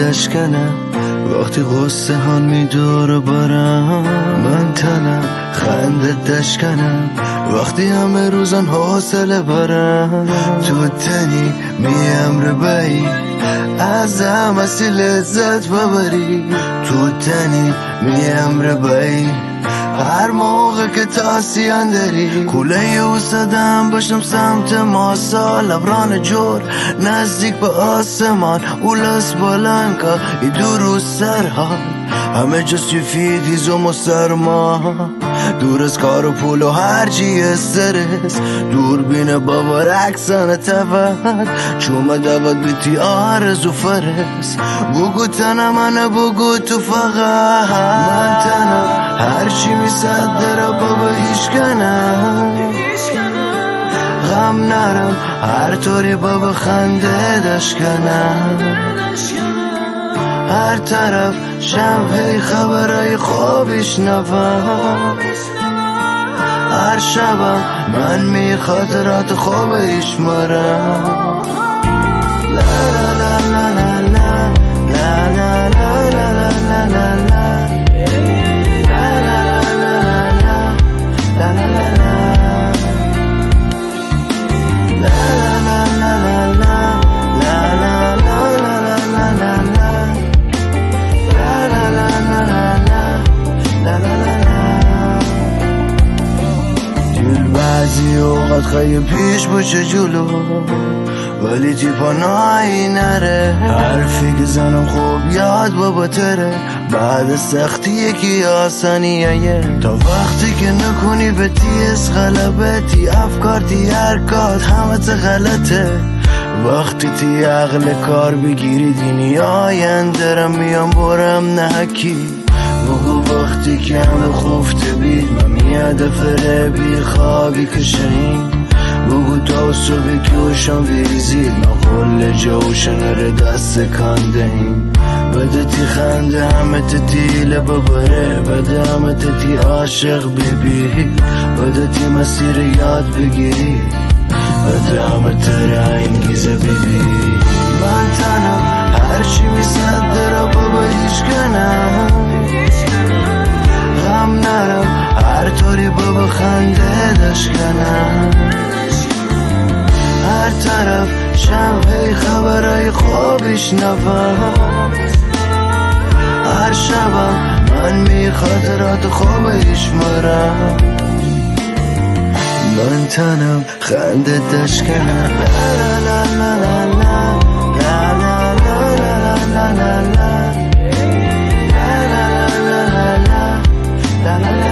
دشکنم وقتی قصه ها میدور برم. من تنم خنده دشکنم وقتی همه روزان حوصله برم. تو تنی میم رو بایی از هم هستی لذت ببری. تو تنی میم رو بایی هر موقع که تاسیان داری. کوله او صدم باشم سمت ماسا لبران جور نزدیک به آسمان. اولاس بلنکا ای دور و سرها همه جا سفیدیزم و سرما. دور از کار و پول و هرچی استرس دور بینه بابا رکسانه تفت چومه دوت بیتی آرزو فرس. بگو تنم منه بگو تو فقط من تنم هرچی میصدره بابا ایشکنم. غم نرم هر طوری بابا خنده دشکنم. هر طرف شب خبرای خوابش نفهم. هر شبم من می خاطرات خوابش مرم. لا لا لا لا لا لا لا لا لا لا لا لا. بعضی اوقات خیلی پیش باشه جلو ولی تیپا نایی نره. حرفی که زنم خوب یاد بابا تره بعد سختی یکی آسانیه. تا وقتی که نکنی به تیز غلبه تی افکار تی حرکات همه تا غلطه. وقتی تی عقل کار بگیری دینی آینده رم میام برم نحکی. وقتی که همه خفته بید من میاده فره بی خوابی کشنیم. بگو تا صبح که اوشان ویزید ما قل جوشن رو دست کندهیم. بده تی خنده همه تیله ببره بده همه تی عاشق بیبی. بده تی مسیر یاد بگیری بده همه تره انگیزه بیبی. من تنم هرچی میصده را بابا ایشکنم. غم نرم هر طوری بابا خنده دشکنم. هر طرف شب خبرای خوابش نفهم. هر شبم من می خاطرات خوابش مرم. من تنم خنده دشکنم. لا لا لا لا لا لا لا لا لا لا لا لا لا لا لا لا لا لا لا.